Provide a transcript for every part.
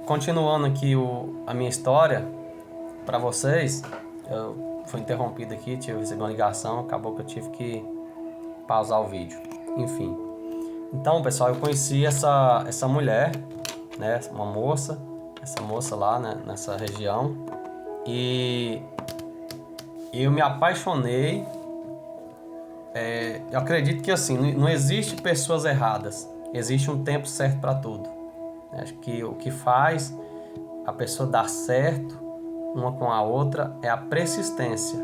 Continuando aqui a minha história para vocês, eu fui interrompido aqui, recebi uma ligação, acabou que eu tive que pausar o vídeo. Enfim, então pessoal, eu conheci essa mulher, né, essa moça lá, né, nessa região, e eu me apaixonei. Eu acredito que assim, não existe pessoas erradas, existe um tempo certo para tudo. Acho que o que faz a pessoa dar certo uma com a outra é a persistência,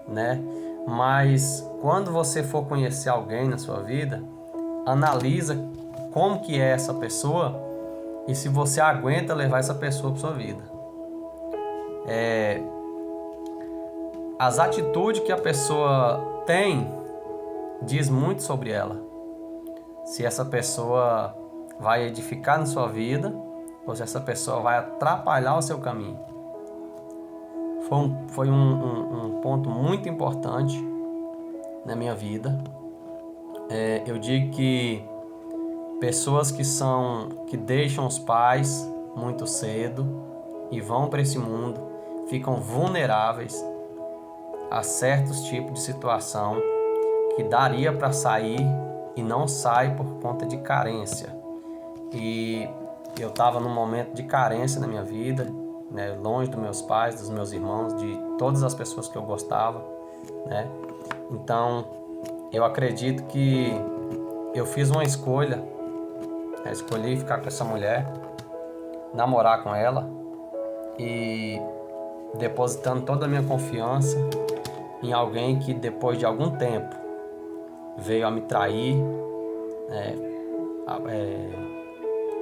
né? Mas quando você for conhecer alguém na sua vida, analisa como que é essa pessoa e se você aguenta levar essa pessoa para sua vida. As atitudes que a pessoa tem diz muito sobre ela. Se essa pessoa vai edificar na sua vida ou se essa pessoa vai atrapalhar o seu caminho. Foi um ponto muito importante na minha vida. Eu digo que pessoas que deixam os pais muito cedo e vão para esse mundo ficam vulneráveis a certos tipos de situação que daria para sair e não sai por conta de carência. E eu estava num momento de carência na minha vida, né, longe dos meus pais, dos meus irmãos, de todas as pessoas que eu gostava, né? Então, eu acredito que eu fiz uma escolha, né? Escolhi ficar com essa mulher, namorar com ela e depositando toda a minha confiança em alguém que depois de algum tempo veio a me trair,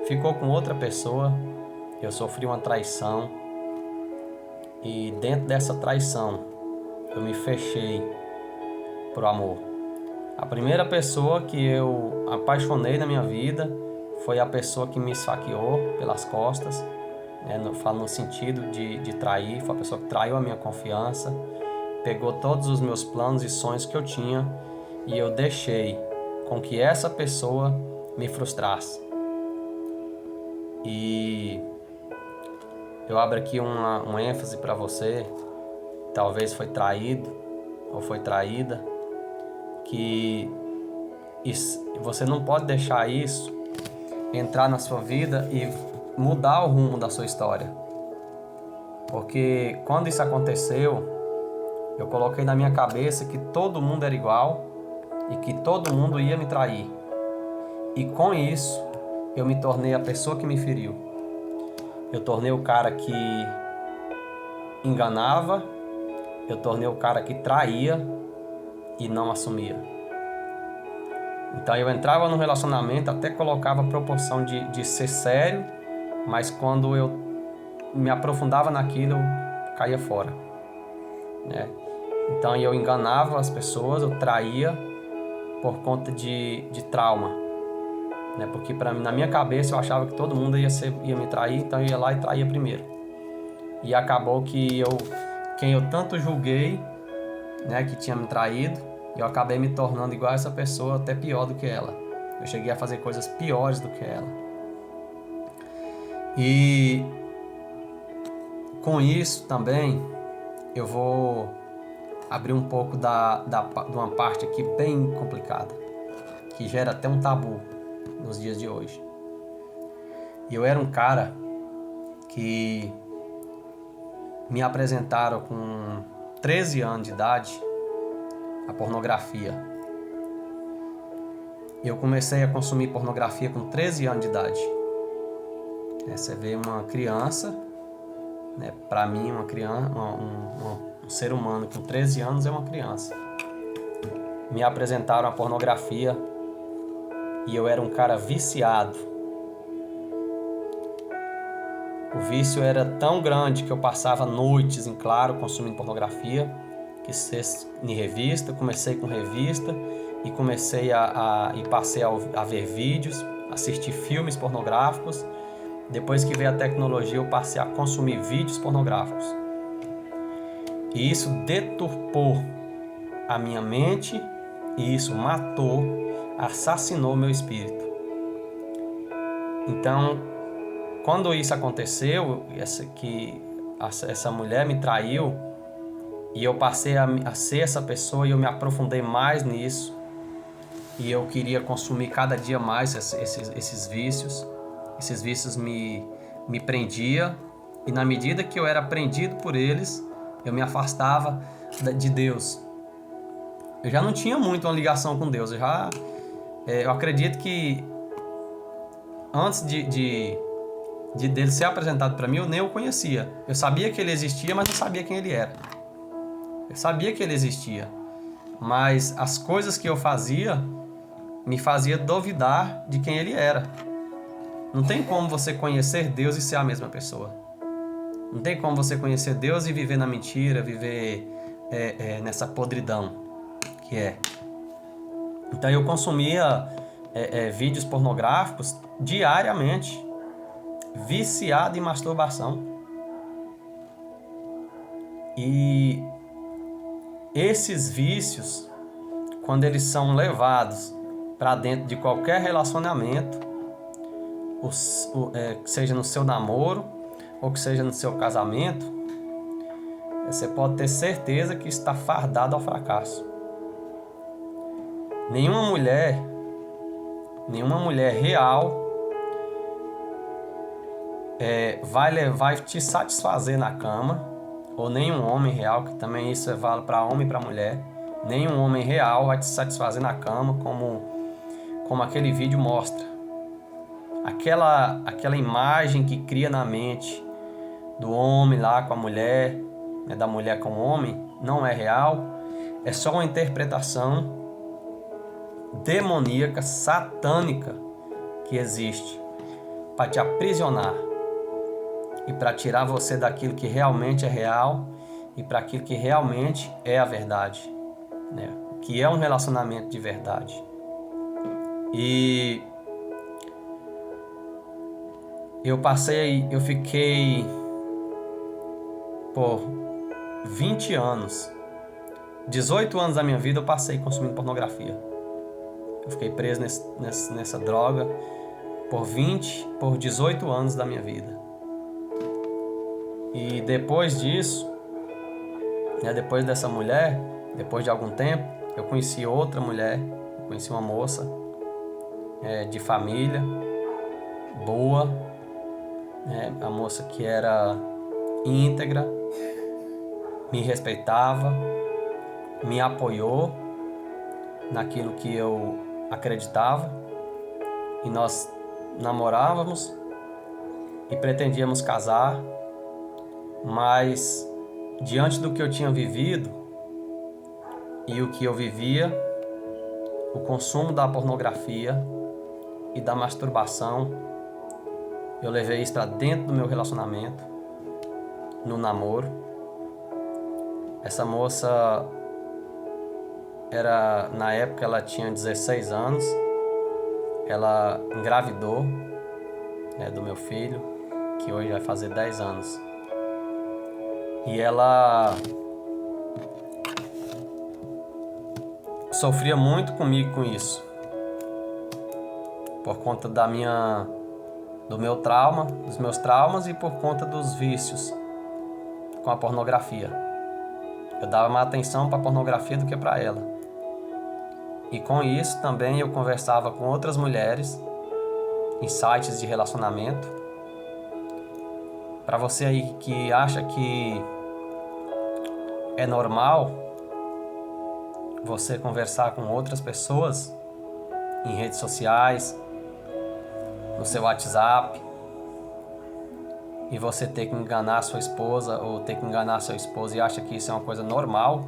ficou com outra pessoa. Eu sofri uma traição e dentro dessa traição eu me fechei pro amor. A primeira pessoa que eu apaixonei na minha vida foi a pessoa que me esfaqueou pelas costas, né? Falo no sentido de trair. Foi a pessoa que traiu a minha confiança, pegou todos os meus planos e sonhos que eu tinha e eu deixei com que essa pessoa me frustrasse. E eu abro aqui uma ênfase para você, talvez foi traído ou foi traída, que você não pode deixar isso entrar na sua vida e mudar o rumo da sua história. Porque quando isso aconteceu, eu coloquei na minha cabeça que todo mundo era igual e que todo mundo ia me trair. E com isso, eu me tornei a pessoa que me feriu. Eu tornei o cara que enganava, eu tornei o cara que traía e não assumia. Então eu entrava no relacionamento, até colocava a proporção de ser sério, mas quando eu me aprofundava naquilo, eu caía fora, né? Então eu enganava as pessoas, eu traía por conta de trauma, né? Porque na minha cabeça eu achava que todo mundo ia me trair, então eu ia lá e traía primeiro. E acabou que quem eu tanto julguei, né, que tinha me traído, eu acabei me tornando igual a essa pessoa, até pior do que ela. Eu cheguei a fazer coisas piores do que ela. E com isso também eu vou abrir um pouco de uma parte aqui bem complicada, que gera até um tabu nos dias de hoje. E eu era um cara que me apresentaram com 13 anos de idade a pornografia. Eu comecei a consumir pornografia com 13 anos de idade. Você vê uma criança, né? Para mim, uma criança, um ser humano com 13 anos é uma criança. Me apresentaram a pornografia e eu era um cara viciado. O vício era tão grande que eu passava noites em claro consumindo pornografia, que em revista. Comecei com revista e passei a ver vídeos, assistir filmes pornográficos. Depois que veio a tecnologia, eu passei a consumir vídeos pornográficos. E isso deturpou a minha mente e isso matou, assassinou meu espírito. Então, quando isso aconteceu, essa mulher me traiu, e eu passei a ser essa pessoa, e eu me aprofundei mais nisso, e eu queria consumir cada dia mais esses vícios. Esses vícios me prendia, e na medida que eu era prendido por eles, eu me afastava de Deus. Eu já não tinha muito uma ligação com Deus. Eu acredito que antes dele ser apresentado para mim, eu nem o conhecia. Eu sabia que ele existia, mas não sabia quem ele era. Eu sabia que ele existia, mas as coisas que eu fazia me fazia duvidar de quem ele era. Não tem como você conhecer Deus e ser a mesma pessoa. Não tem como você conhecer Deus e viver na mentira, viver nessa podridão que é. Então eu consumia vídeos pornográficos diariamente, viciado em masturbação. E esses vícios, quando eles são levados para dentro de qualquer relacionamento, seja no seu namoro ou que seja no seu casamento, você pode ter certeza que está fardado ao fracasso. Nenhuma mulher real vai te satisfazer na cama, ou nenhum homem real, que também isso vale para homem e para mulher. Nenhum homem real vai te satisfazer na cama como aquele vídeo mostra. Aquela imagem que cria na mente do homem lá com a mulher, da mulher com o homem, não é real. É só uma interpretação demoníaca, satânica que existe para te aprisionar e para tirar você daquilo que realmente é real e para aquilo que realmente é a verdade, né? Que é um relacionamento de verdade. E eu fiquei por 20 anos, 18 anos da minha vida eu passei consumindo pornografia. Eu fiquei preso nessa droga por 18 anos da minha vida. E depois disso, depois dessa mulher, depois de algum tempo, eu conheci outra mulher, conheci uma moça de família, boa, a moça que era íntegra, me respeitava, me apoiou naquilo que eu acreditava, e nós namorávamos e pretendíamos casar, mas diante do que eu tinha vivido e o que eu vivia, o consumo da pornografia e da masturbação, eu levei isso para dentro do meu relacionamento, no namoro. Essa moça na época ela tinha 16 anos, ela engravidou do meu filho, que hoje vai fazer 10 anos. E ela sofria muito comigo com isso, por conta dos meus traumas, e por conta dos vícios com a pornografia. Eu dava mais atenção para a pornografia do que para ela. E com isso também eu conversava com outras mulheres em sites de relacionamento. Para você aí que acha que é normal você conversar com outras pessoas em redes sociais, no seu WhatsApp, e você ter que enganar sua esposa ou ter que enganar seu esposo e acha que isso é uma coisa normal,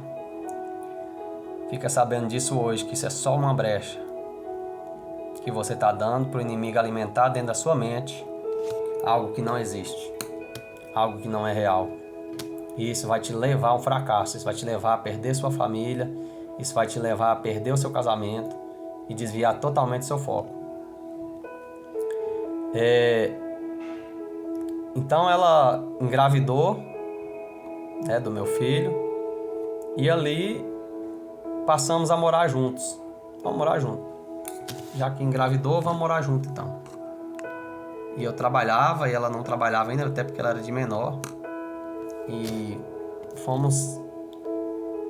fica sabendo disso hoje, que isso é só uma brecha que você está dando para o inimigo alimentar dentro da sua mente algo que não existe, algo que não é real. E isso vai te levar a um fracasso, isso vai te levar a perder sua família, isso vai te levar a perder o seu casamento e desviar totalmente seu foco. Então ela engravidou do meu filho, e ali passamos a morar juntos. Vamos morar junto. Já que engravidou, vamos morar junto então. E eu trabalhava e ela não trabalhava ainda, até porque ela era de menor. E fomos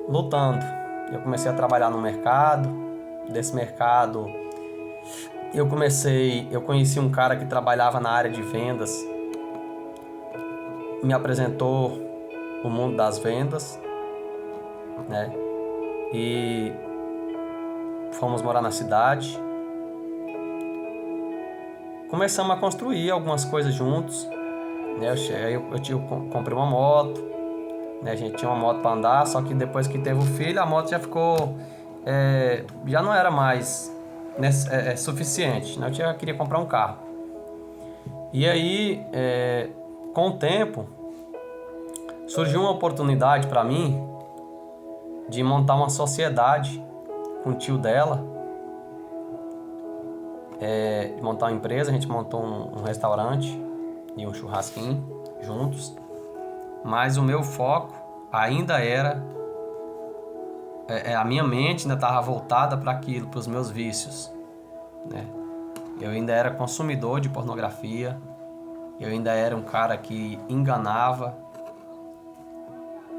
lutando. Eu comecei a trabalhar no mercado. Desse mercado, eu conheci um cara que trabalhava na área de vendas. Me apresentou o mundo das vendas, né? E fomos morar na cidade. Começamos a construir algumas coisas juntos, né? Eu comprei uma moto, né? A gente tinha uma moto para andar, só que depois que teve o filho, a moto já ficou... já não era mais, né, suficiente, né? Eu queria comprar um carro. E aí, com o tempo, surgiu uma oportunidade para mim de montar uma sociedade com o tio dela, de montar uma empresa. A gente montou um restaurante e um churrasquinho juntos, mas o meu foco ainda era, a minha mente ainda estava voltada para aquilo, para os meus vícios, né? Eu ainda era consumidor de pornografia, eu ainda era um cara que enganava,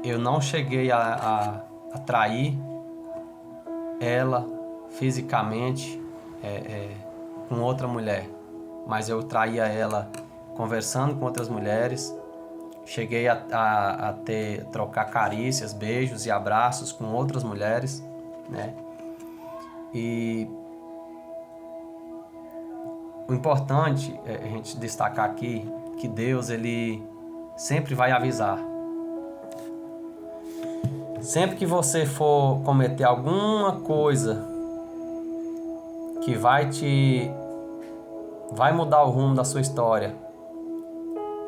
eu não cheguei a trair ela fisicamente com outra mulher, mas eu traía ela conversando com outras mulheres. Cheguei a trocar carícias, beijos e abraços com outras mulheres, né? E o importante é a gente destacar aqui que Deus, ele sempre vai avisar. Sempre que você for cometer alguma coisa que vai mudar o rumo da sua história,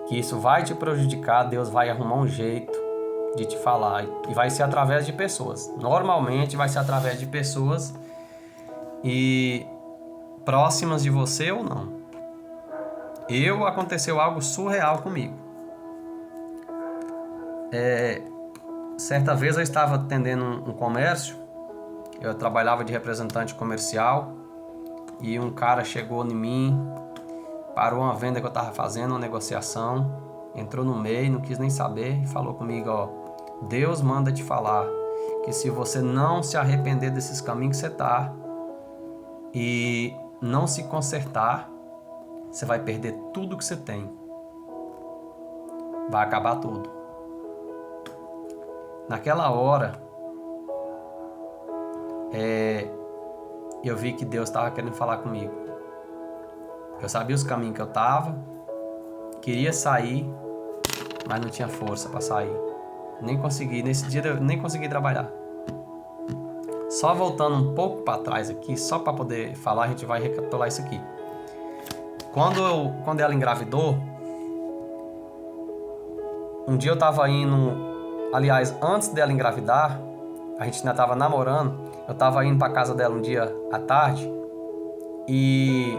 que isso vai te prejudicar, Deus vai arrumar um jeito de te falar. E vai ser através de pessoas. Normalmente vai ser através de pessoas e próximas de você ou não. Aconteceu algo surreal comigo. Certa vez eu estava atendendo um comércio, eu trabalhava de representante comercial, e um cara chegou em mim, parou uma venda que eu estava fazendo, uma negociação, entrou no meio, não quis nem saber e falou comigo: ó, Deus manda te falar que se você não se arrepender desses caminhos que você está e não se consertar, você vai perder tudo que você tem. Vai acabar tudo. Naquela hora, eu vi que Deus estava querendo falar comigo. Eu sabia os caminhos que eu estava, queria sair, mas não tinha força para sair. Nem consegui, nesse dia eu nem consegui trabalhar. Só voltando um pouco para trás aqui, só para poder falar, a gente vai recapitular isso aqui. Quando ela engravidou, um dia eu estava indo... Aliás, antes dela engravidar, a gente ainda estava namorando, eu estava indo para casa dela um dia à tarde e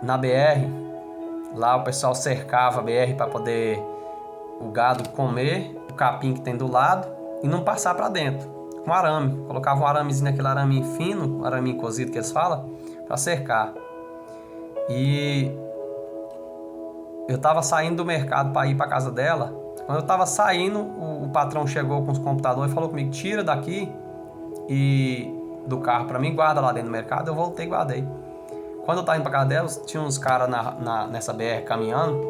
na BR, lá o pessoal cercava a BR para poder o gado comer o capim que tem do lado e não passar para dentro, com arame. Colocava um aramezinho, aquele arame fino, arame cozido que eles falam, para cercar. E eu estava saindo do mercado para ir para casa dela. Quando eu estava saindo, o patrão chegou com os computadores e falou comigo: tira daqui e do carro para mim, guarda lá dentro do mercado. Eu voltei e guardei. Quando eu estava indo para casa dela, tinha uns caras nessa BR caminhando.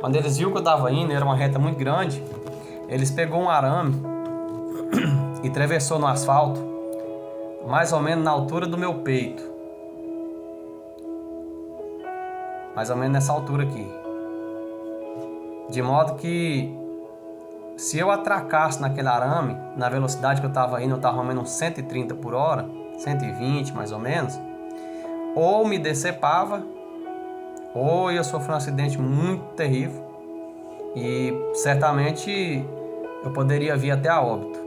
Quando eles viram que eu estava indo, era uma reta muito grande, eles pegou um arame e atravessou no asfalto, mais ou menos na altura do meu peito. Mais ou menos nessa altura aqui. De modo que se eu atracasse naquele arame, na velocidade que eu estava indo, eu estava mais ou menos 130 por hora, 120 mais ou menos, ou me decepava, ou ia sofrer um acidente muito terrível e certamente eu poderia vir até a óbito.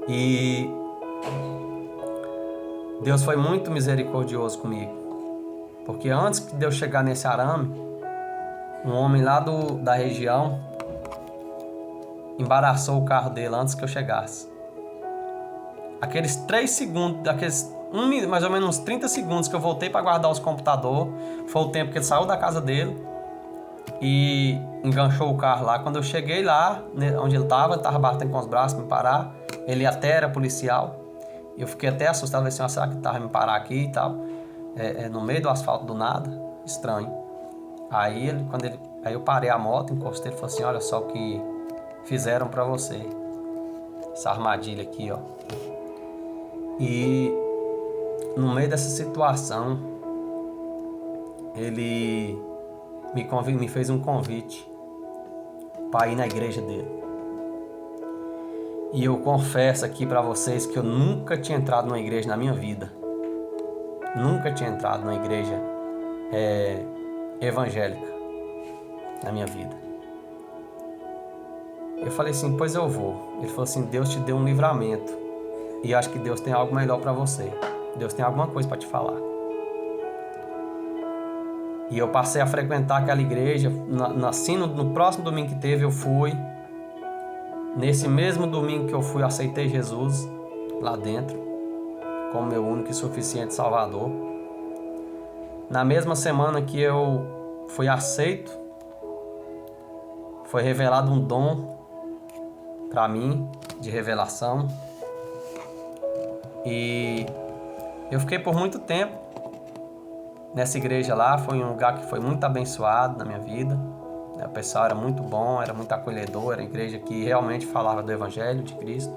E Deus foi muito misericordioso comigo, porque antes de eu chegar nesse arame, um homem lá da região embaraçou o carro dele antes que eu chegasse. Aqueles 3 segundos, aqueles mais ou menos uns 30 segundos que eu voltei para guardar os computadores. Foi o tempo que ele saiu da casa dele e enganchou o carro lá. Quando eu cheguei lá, onde ele tava batendo com os braços para me parar. Ele até era policial. Eu fiquei até assustado, falei assim, será que ele tava me parar aqui e tal? No meio do asfalto do nada, estranho. Aí eu parei a moto, encostei, ele falou assim, olha só o que fizeram para você. Essa armadilha aqui, ó. E no meio dessa situação, ele me fez um convite para ir na igreja dele. E eu confesso aqui para vocês que eu nunca tinha entrado numa igreja na minha vida. Nunca tinha entrado numa igreja evangélica na minha vida. Eu falei assim, pois eu vou. Ele falou assim, Deus te deu um livramento. E acho que Deus tem algo melhor para você. Deus tem alguma coisa para te falar. E eu passei a frequentar aquela igreja. No próximo domingo que teve, eu fui. Nesse mesmo domingo que eu fui, eu aceitei Jesus lá dentro, como meu único e suficiente Salvador. Na mesma semana que eu fui aceito, foi revelado um dom para mim, de revelação. E eu fiquei por muito tempo nessa igreja lá. Foi um lugar que foi muito abençoado na minha vida. O pessoal era muito bom, era muito acolhedor, era uma igreja que realmente falava do Evangelho de Cristo,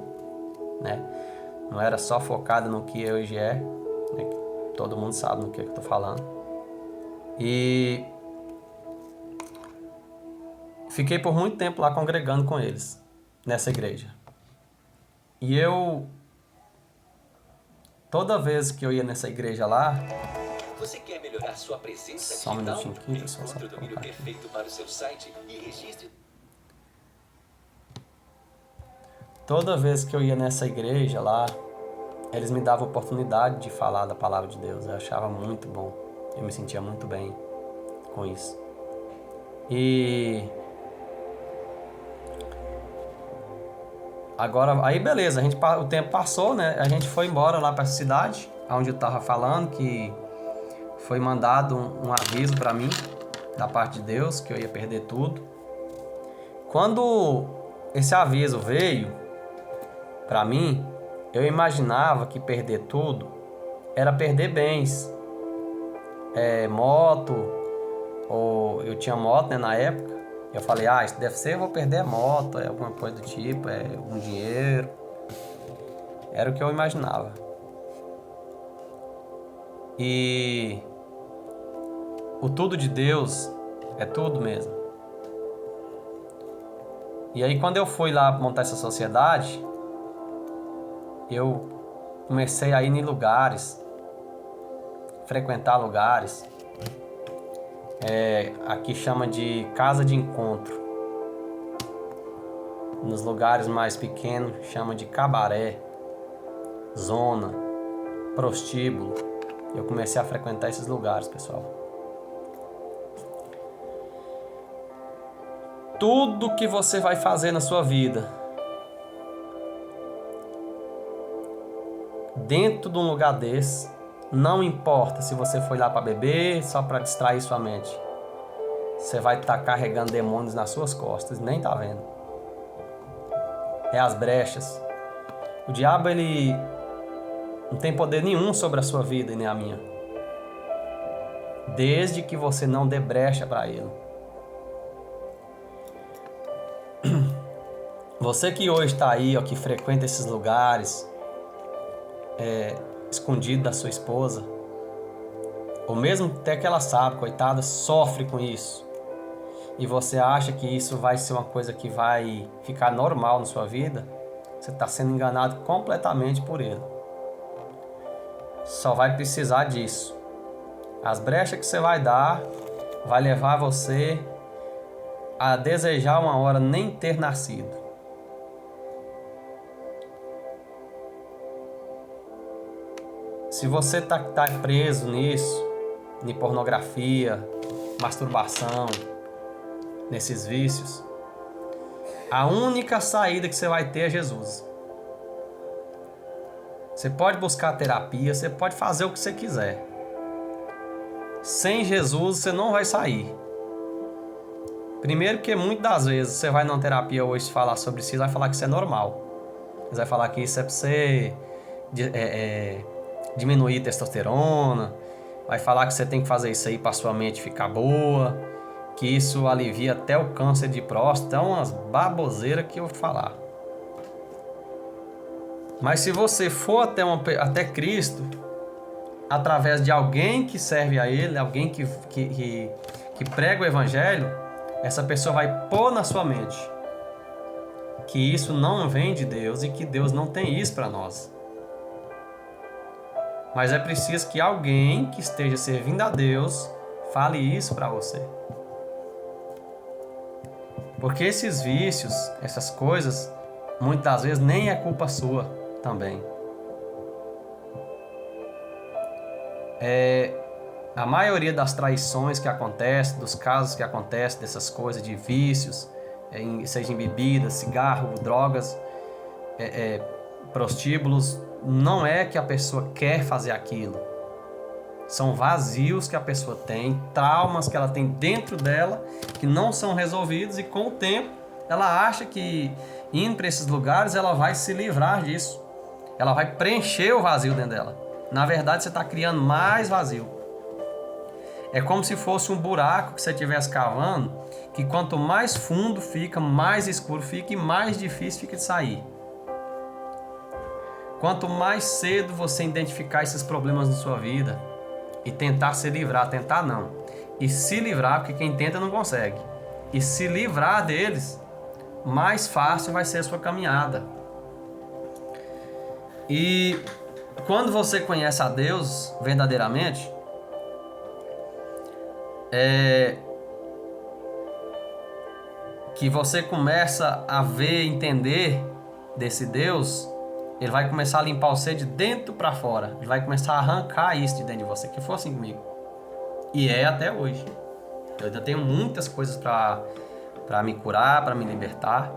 né? Não era só focada no que hoje é, né? Todo mundo sabe no que eu estou falando. E fiquei por muito tempo lá congregando com eles, nessa igreja. E toda vez que eu ia nessa igreja lá... Você quer melhorar sua presença só digital? Um minutinho aqui, pessoal. Encontre o domínio perfeito para o seu site e registre. Toda vez que eu ia nessa igreja lá, eles me davam a oportunidade de falar da palavra de Deus. Eu achava muito bom. Eu me sentia muito bem com isso. E agora, aí beleza, o tempo passou, né? A gente foi embora lá para a cidade, onde eu estava falando que foi mandado um aviso para mim, da parte de Deus, que eu ia perder tudo. Quando esse aviso veio para mim, eu imaginava que perder tudo era perder bens. Moto, ou eu tinha moto, né, na época. Eu falei, isso deve ser, eu vou perder a moto, alguma coisa do tipo, algum dinheiro. Era o que eu imaginava. E o tudo de Deus é tudo mesmo. E aí quando eu fui lá montar essa sociedade, eu comecei a ir em lugares, frequentar lugares. Aqui chama de casa de encontro. Nos lugares mais pequenos chama de cabaré, zona, prostíbulo. Eu comecei a frequentar esses lugares, pessoal. Tudo que você vai fazer na sua vida, dentro de um lugar desse, não importa se você foi lá para beber, só para distrair sua mente, você vai estar carregando demônios nas suas costas, nem tá vendo. É as brechas. O diabo, ele não tem poder nenhum sobre a sua vida e nem a minha, desde que você não dê brecha para ele. Você que hoje está aí, ó, que frequenta esses lugares, escondido da sua esposa, ou mesmo até que ela sabe, coitada, sofre com isso, e você acha que isso vai ser uma coisa que vai ficar normal na sua vida, você está sendo enganado completamente por ele. Só vai precisar disso. As brechas que você vai dar vai levar você a desejar uma hora nem ter nascido. Se você tá preso nisso, em pornografia, masturbação, nesses vícios, a única saída que você vai ter é Jesus. Você pode buscar terapia, você pode fazer o que você quiser. Sem Jesus você não vai sair. Primeiro que muitas das vezes você vai numa terapia hoje falar sobre isso, vai falar que isso é normal. Você vai falar que isso é pra você diminuir a testosterona, vai falar que você tem que fazer isso aí pra sua mente ficar boa, que isso alivia até o câncer de próstata, é umas baboseiras que eu vou falar. Mas se você for até Cristo, através de alguém que serve a Ele, alguém que prega o Evangelho, essa pessoa vai pôr na sua mente que isso não vem de Deus e que Deus não tem isso para nós. Mas é preciso que alguém que esteja servindo a Deus fale isso para você. Porque esses vícios, essas coisas, muitas vezes nem é culpa sua também. A maioria das traições que acontecem, dos casos que acontecem, dessas coisas de vícios, seja em bebidas, cigarro, drogas, prostíbulos, não é que a pessoa quer fazer aquilo. São vazios que a pessoa tem, traumas que ela tem dentro dela, que não são resolvidos, e com o tempo ela acha que indo para esses lugares ela vai se livrar disso. Ela vai preencher o vazio dentro dela. Na verdade, você está criando mais vazio. É como se fosse um buraco que você estivesse cavando, que quanto mais fundo fica, mais escuro fica e mais difícil fica de sair. Quanto mais cedo você identificar esses problemas na sua vida e tentar se livrar, tentar não, e se livrar, porque quem tenta não consegue, e se livrar deles, mais fácil vai ser a sua caminhada. E quando você conhece a Deus verdadeiramente, que você começa a ver, entender desse Deus, Ele vai começar a limpar você de dentro para fora. Ele vai começar a arrancar isso de dentro de você, que foi assim comigo. E é até hoje. Eu ainda tenho muitas coisas para me curar, para me libertar,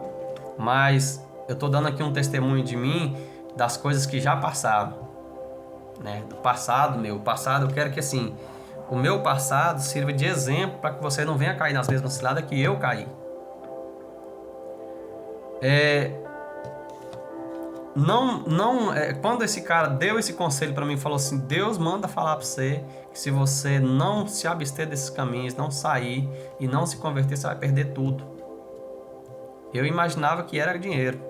mas eu tô dando aqui um testemunho de mim, das coisas que já passaram, né? Do passado meu. O passado, eu quero que assim, o meu passado sirva de exemplo para que você não venha cair nas mesmas ciladas que eu caí. Quando esse cara deu esse conselho para mim, falou assim: Deus manda falar para você que se você não se abster desses caminhos, não sair e não se converter, você vai perder tudo. Eu imaginava que era dinheiro,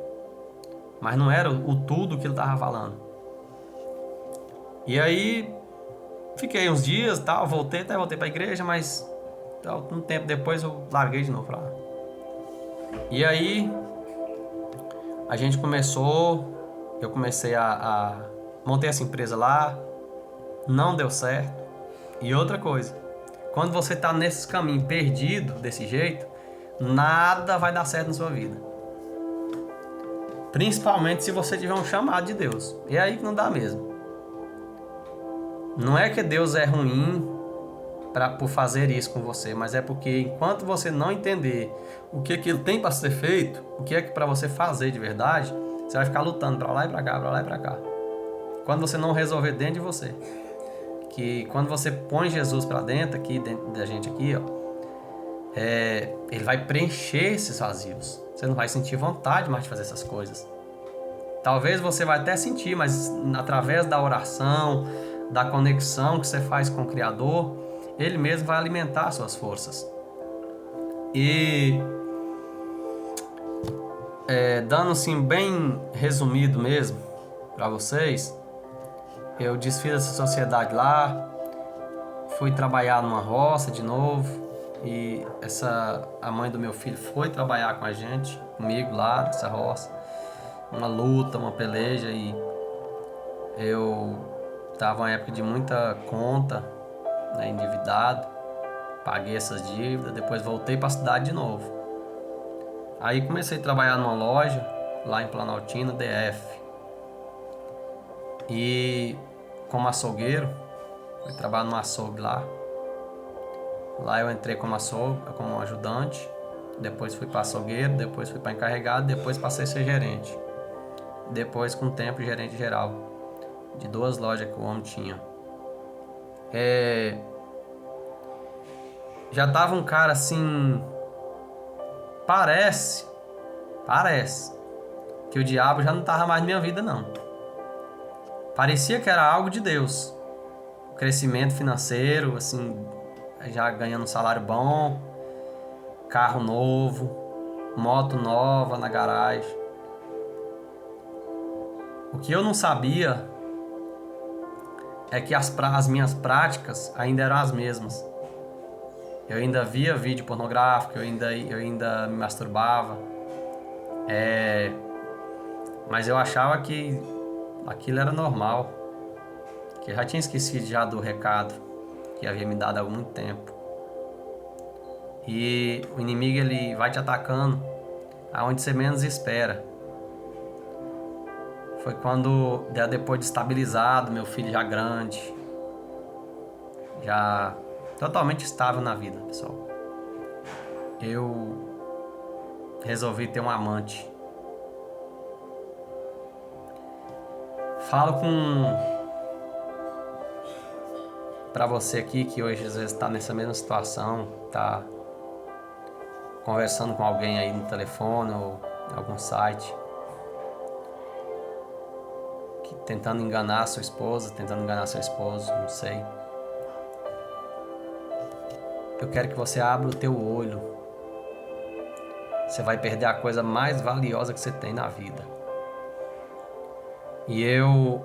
mas não era o tudo que ele estava falando. E aí fiquei uns dias, tal, voltei para a igreja, mas um tempo depois eu larguei de novo pra lá. E aí a gente eu comecei montei essa empresa lá, não deu certo. E outra coisa, quando você está nesse caminho perdido desse jeito, nada vai dar certo na sua vida. Principalmente se você tiver um chamado de Deus. É aí que não dá mesmo. Não é que Deus é ruim por fazer isso com você, mas é porque enquanto você não entender o que Ele tem para ser feito, o que é que para você fazer de verdade, você vai ficar lutando para lá e para cá, para lá e para cá. Quando você não resolver dentro de você, que quando você põe Jesus para dentro, aqui dentro da gente aqui, Ele vai preencher esses vazios. Você não vai sentir vontade mais de fazer essas coisas. Talvez você vai até sentir, mas através da oração, da conexão que você faz com o Criador, Ele mesmo vai alimentar as suas forças. E dando assim bem resumido mesmo para vocês, eu desfiz essa sociedade lá, fui trabalhar numa roça de novo, e a mãe do meu filho foi trabalhar com a gente, comigo lá nessa roça, uma luta, uma peleja, e eu estava uma época de muita conta, né, endividado, paguei essas dívidas, depois voltei para a cidade de novo. Aí comecei a trabalhar numa loja lá em Planaltina, DF, e como açougueiro, fui trabalhar num açougue lá. Lá eu entrei como ajudante, depois fui para açougueiro, depois fui para encarregado, depois passei a ser gerente. Depois, com o tempo, gerente geral. de 2 lojas que o homem tinha. Já tava um cara assim, parece que o diabo já não tava mais na minha vida, não. Parecia que era algo de Deus. Crescimento financeiro, assim, já ganhando um salário bom, carro novo, moto nova na garagem. O que eu não sabia é que as minhas práticas ainda eram as mesmas. Eu ainda via vídeo pornográfico, eu ainda me masturbava. Mas eu achava que aquilo era normal. Que eu já tinha esquecido já do recado que havia me dado há muito tempo. E o inimigo, ele vai te atacando aonde você menos espera. Foi quando, depois de estabilizado, meu filho já grande, já totalmente estável na vida, pessoal, eu resolvi ter um amante. Falo pra você aqui que hoje às vezes está nessa mesma situação, tá conversando com alguém aí no telefone ou em algum site, que tentando enganar sua esposa, tentando enganar seu esposo, não sei. Eu quero que você abra o teu olho. Você vai perder a coisa mais valiosa que você tem na vida. E eu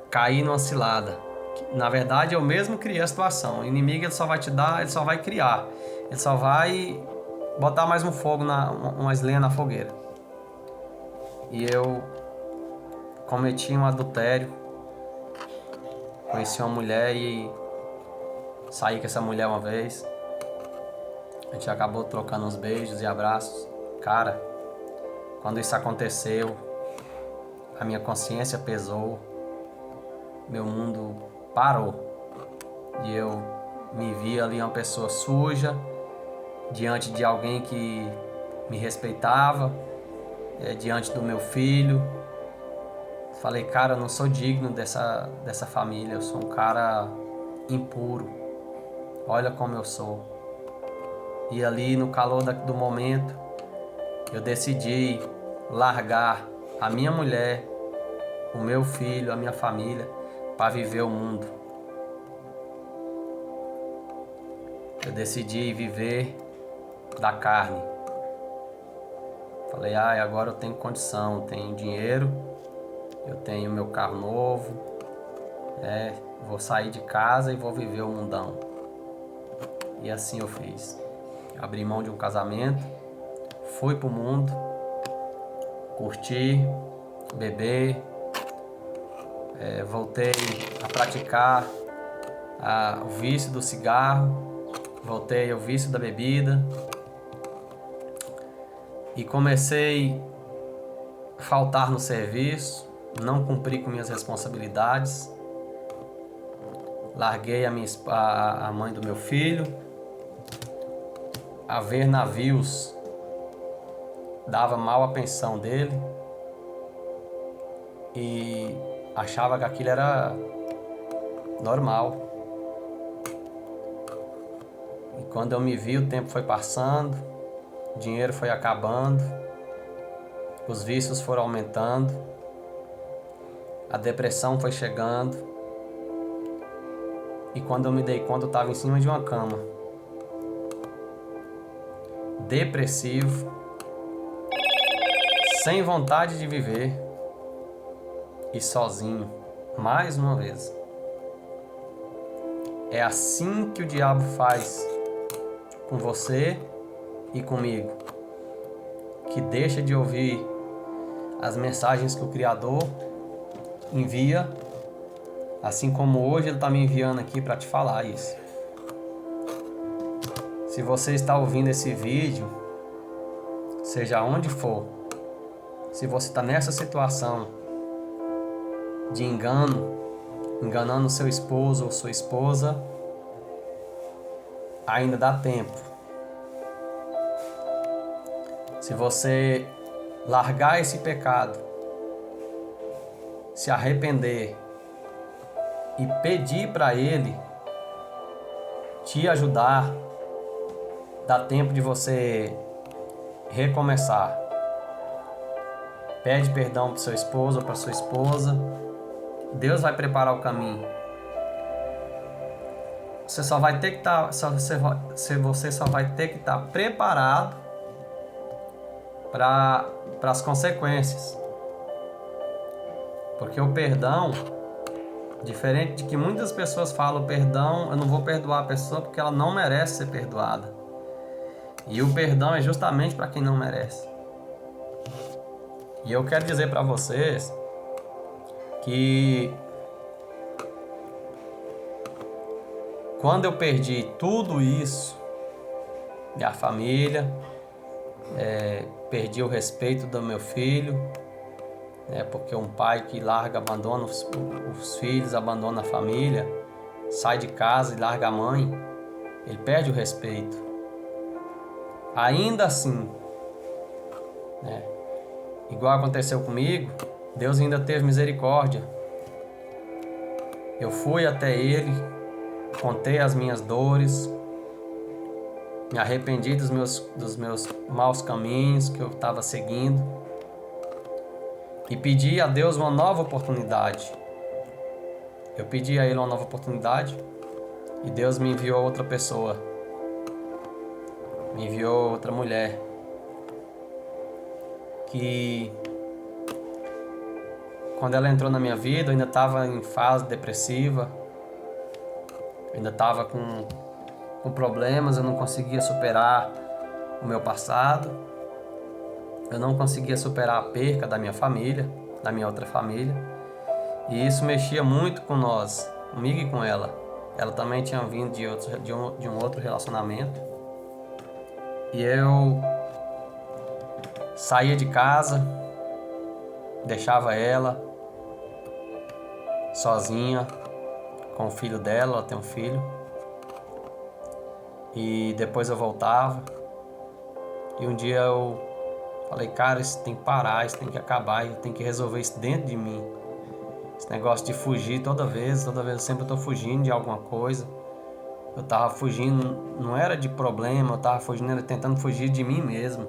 caí numa cilada. Na verdade, eu mesmo criei a situação. O inimigo, ele só vai te dar, ele só vai criar. Ele só vai botar mais um fogo, umas lenhas na fogueira. E eu cometi um adultério. Conheci uma mulher e saí com essa mulher uma vez. A gente acabou trocando uns beijos e abraços. Cara, quando isso aconteceu, a minha consciência pesou. Meu mundo parou. E eu me vi ali uma pessoa suja, diante de alguém que me respeitava, diante do meu filho. Falei, cara, eu não sou digno dessa família, eu sou um cara impuro. Olha como eu sou. E ali no calor do momento, eu decidi largar a minha mulher, o meu filho, a minha família, para viver o mundo. Eu decidi viver da carne. Falei, agora eu tenho condição, eu tenho dinheiro, eu tenho meu carro novo, vou sair de casa e vou viver o mundão. E assim eu fiz. Abri mão de um casamento, fui pro mundo, curti, beber, voltei a praticar o vício do cigarro, voltei ao vício da bebida e comecei a faltar no serviço, não cumpri com minhas responsabilidades, larguei a mãe do meu filho, a ver navios, dava mal a pensão dele e achava que aquilo era normal. E quando eu me vi, o tempo foi passando, o dinheiro foi acabando, os vícios foram aumentando, a depressão foi chegando. E quando eu me dei conta, eu estava em cima de uma cama, depressivo, sem vontade de viver e sozinho, mais uma vez. É assim que o diabo faz com você e comigo, que deixa de ouvir as mensagens que o Criador envia, assim como hoje ele está me enviando aqui para te falar isso. Se você está ouvindo esse vídeo, seja onde for, se você está nessa situação de engano, enganando seu esposo ou sua esposa, ainda dá tempo. Se você largar esse pecado se arrepender e pedir para Ele te ajudar, dá tempo de você recomeçar. Pede perdão para seu esposo ou para sua esposa. Deus vai preparar o caminho. Você só vai ter que estar, você só vai ter que estar preparado para as consequências. Porque o perdão, diferente de que muitas pessoas falam, perdão, eu não vou perdoar a pessoa porque ela não merece ser perdoada. E o perdão é justamente para quem não merece. E eu quero dizer para vocês que quando eu perdi tudo isso, minha família, perdi o respeito do meu filho, porque um pai que larga, abandona os filhos, abandona a família, sai de casa e larga a mãe, ele perde o respeito. Ainda assim, igual aconteceu comigo, Deus ainda teve misericórdia. Eu fui até Ele, contei as minhas dores, me arrependi dos meus maus caminhos que eu estava seguindo e pedi a Deus uma nova oportunidade. Eu pedi a Ele uma nova oportunidade e Deus me enviou outra pessoa, me enviou outra mulher que, quando ela entrou na minha vida, eu ainda estava em fase depressiva, eu ainda estava com problemas, eu não conseguia superar o meu passado, eu não conseguia superar a perca da minha família, da minha outra família, e isso mexia muito com nós, comigo e com ela. Ela também tinha vindo de um outro relacionamento, e eu saía de casa, deixava ela sozinha com o filho dela, ela tem um filho, e depois eu voltava, e um dia eu falei, cara, isso tem que parar, isso tem que acabar, eu tenho que resolver isso dentro de mim. Esse negócio de fugir toda vez eu sempre estou fugindo de alguma coisa. Eu estava fugindo, não era de problema, eu estava fugindo, era tentando fugir de mim mesmo,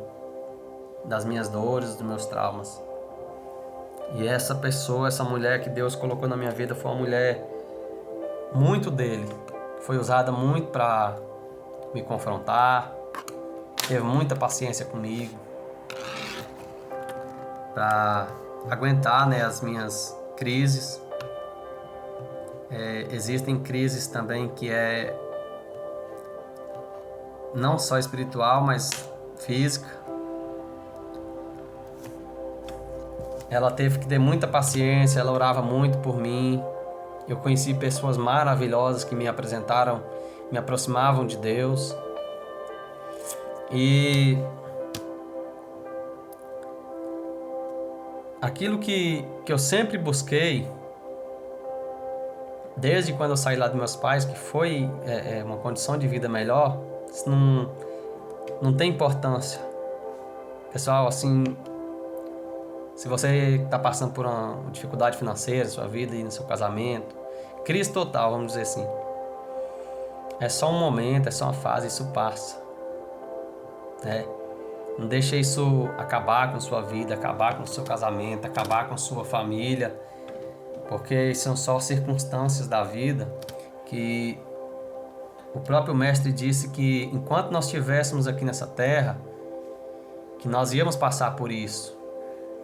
das minhas dores, dos meus traumas. E essa pessoa, essa mulher que Deus colocou na minha vida foi uma mulher muito dele, foi usada muito para me confrontar, teve muita paciência comigo, para aguentar, as minhas crises. Existem crises também que é não só espiritual, mas física. Ela teve que ter muita paciência, ela orava muito por mim. Eu conheci pessoas maravilhosas que me apresentaram, me aproximavam de Deus. E aquilo que eu sempre busquei, desde quando eu saí lá dos meus pais, que foi uma condição de vida melhor, isso não tem importância. Pessoal, assim, se você está passando por uma dificuldade financeira na sua vida e no seu casamento, crise total, vamos dizer assim, é só um momento, é só uma fase, isso passa. Não deixe isso acabar com sua vida, acabar com o seu casamento, acabar com sua família, porque são só circunstâncias da vida que o próprio mestre disse que enquanto nós estivéssemos aqui nessa terra, que nós íamos passar por isso,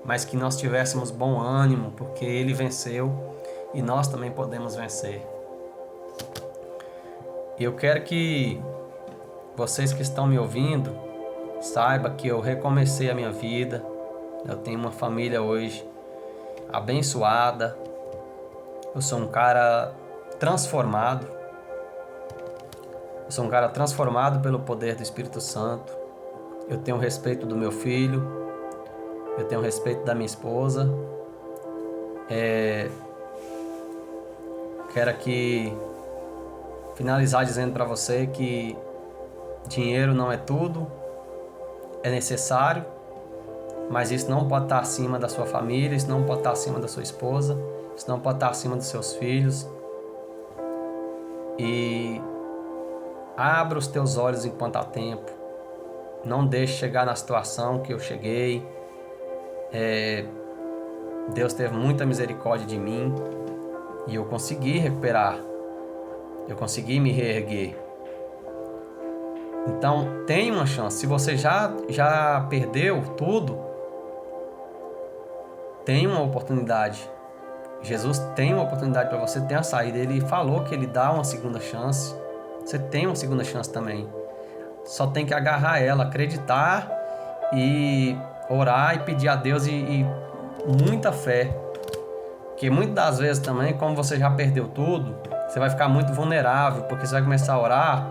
mas que nós tivéssemos bom ânimo, porque Ele venceu e nós também podemos vencer. E eu quero que vocês que estão me ouvindo saibam que eu recomecei a minha vida. Eu tenho uma família hoje abençoada. Eu sou um cara transformado. Eu sou um cara transformado pelo poder do Espírito Santo. Eu tenho respeito do meu filho. Eu tenho respeito da minha esposa. Quero aqui finalizar dizendo para você que dinheiro não é tudo. É necessário, Mas isso não pode estar acima da sua família, isso não pode estar acima da sua esposa, isso não pode estar acima dos seus filhos. E abra os teus olhos enquanto há tempo. Não deixe chegar na situação que eu cheguei. Deus teve muita misericórdia de mim e eu consegui recuperar. Eu consegui me reerguer. Então, tem uma chance. Se você já perdeu tudo, tem uma oportunidade. Jesus tem uma oportunidade para você ter a saída. Ele falou que ele dá uma segunda chance. Você tem uma segunda chance também. Só tem que agarrar ela, acreditar e orar e pedir a Deus e muita fé. Porque muitas das vezes também, como você já perdeu tudo, você vai ficar muito vulnerável, porque você vai começar a orar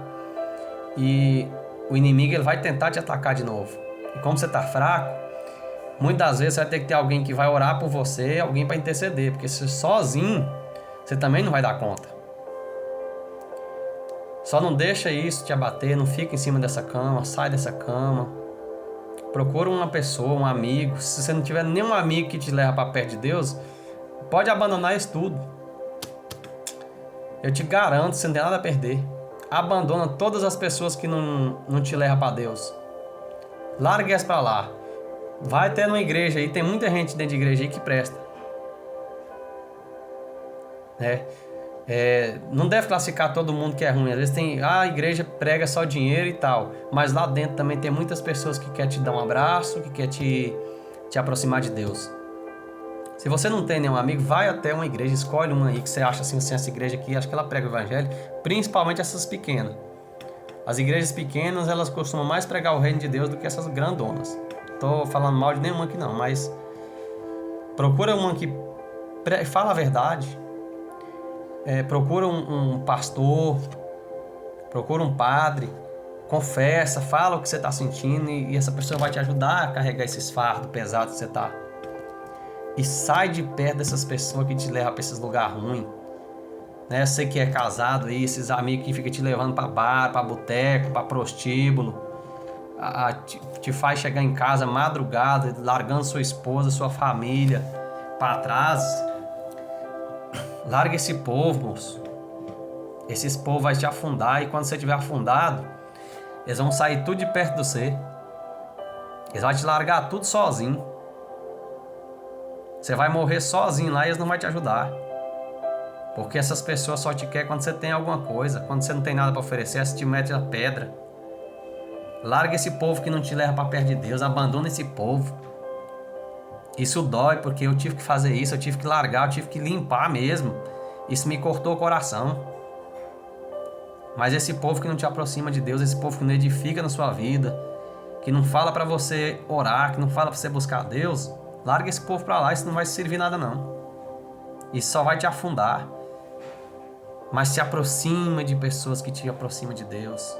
e o inimigo ele vai tentar te atacar de novo. E como você está fraco, muitas das vezes você vai ter que ter alguém que vai orar por você, alguém para interceder, porque se sozinho você também não vai dar conta. Só não deixa isso te abater, não fica em cima dessa cama, sai dessa cama. Procura uma pessoa, um amigo. Se você não tiver nenhum amigo que te leva para perto de Deus, pode abandonar isso tudo. Eu te garanto, você não tem nada a perder. Abandona todas as pessoas que não te levam para Deus. Larga essa para lá. Vai até numa igreja aí, tem muita gente dentro de igreja aí que presta. Não deve classificar todo mundo que é ruim. Às vezes a igreja prega só dinheiro e tal. Mas lá dentro também tem muitas pessoas que querem te dar um abraço, que querem te aproximar de Deus. Se você não tem nenhum amigo, vai até uma igreja, escolhe uma aí que você acha assim, essa igreja aqui, acho que ela prega o evangelho, principalmente essas pequenas. As igrejas pequenas, elas costumam mais pregar o reino de Deus do que essas grandonas. Tô falando mal de nenhuma aqui não, mas procura uma que fala a verdade. Procura um pastor, procura um padre, confessa, fala o que você está sentindo e essa pessoa vai te ajudar a carregar esses fardos pesados que você está. E sai de perto dessas pessoas que te levam para esses lugares ruins. Você que é casado aí, esses amigos que ficam te levando para bar, para boteco, para prostíbulo, te faz chegar em casa madrugada, largando sua esposa, sua família para trás. Larga esse povo, moço. Esses povos vai te afundar e quando você estiver afundado, eles vão sair tudo de perto de você. Eles vão te largar tudo sozinho. Você vai morrer sozinho lá e eles não vão te ajudar. Porque essas pessoas só te querem quando você tem alguma coisa. Quando você não tem nada para oferecer, elas te metem a pedra. Larga esse povo que não te leva para perto de Deus. Abandona esse povo. Isso dói porque eu tive que fazer isso. Eu tive que largar, eu tive que limpar mesmo. Isso me cortou o coração. Mas esse povo que não te aproxima de Deus, esse povo que não edifica na sua vida, que não fala para você orar, que não fala para você buscar Deus, larga esse povo para lá, isso não vai servir nada não. Isso só vai te afundar. Mas se aproxima de pessoas que te aproximam de Deus.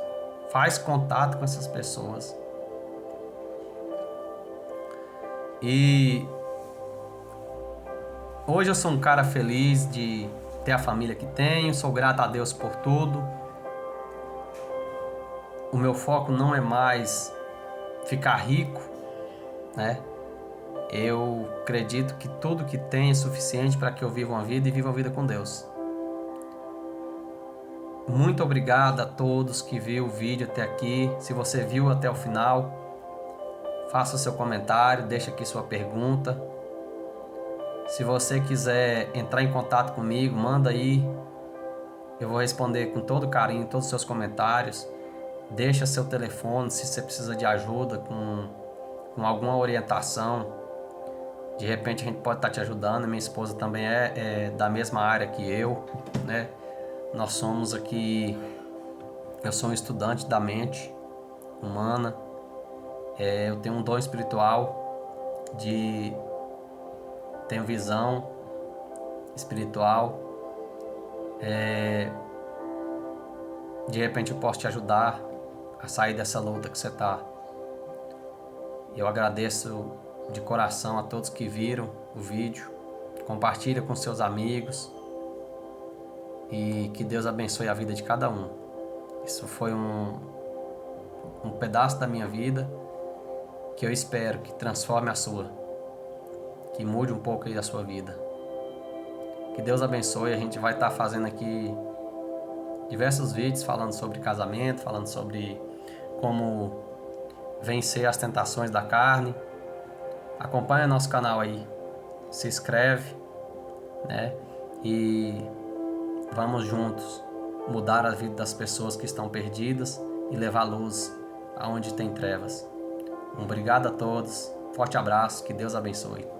Faz contato com essas pessoas. E hoje eu sou um cara feliz de ter a família que tenho, sou grato a Deus por tudo. O meu foco não é mais ficar rico, né? Eu acredito que tudo que tem é suficiente para que eu viva uma vida e viva uma vida com Deus. Muito obrigado a todos que viram o vídeo até aqui. Se você viu até o final, faça seu comentário, deixa aqui sua pergunta. Se você quiser entrar em contato comigo, manda aí. Eu vou responder com todo carinho todos os seus comentários. Deixa seu telefone se você precisa de ajuda com alguma orientação. De repente a gente pode estar te ajudando. Minha esposa também é da mesma área que eu, né? Nós somos aqui... Eu sou um estudante da mente humana. Eu tenho um dom espiritual tenho visão espiritual. De repente eu posso te ajudar a sair dessa luta que você está. Eu agradeço de coração a todos que viram o vídeo. Compartilha com seus amigos. E que Deus abençoe a vida de cada um. Isso foi um pedaço da minha vida que eu espero que transforme a sua, que mude um pouco aí a sua vida. Que Deus abençoe. A gente vai estar fazendo aqui diversos vídeos falando sobre casamento, falando sobre como vencer as tentações da carne. Acompanha nosso canal aí, se inscreve, né? E vamos juntos mudar a vida das pessoas que estão perdidas e levar luz aonde tem trevas. Obrigado a todos, forte abraço, que Deus abençoe.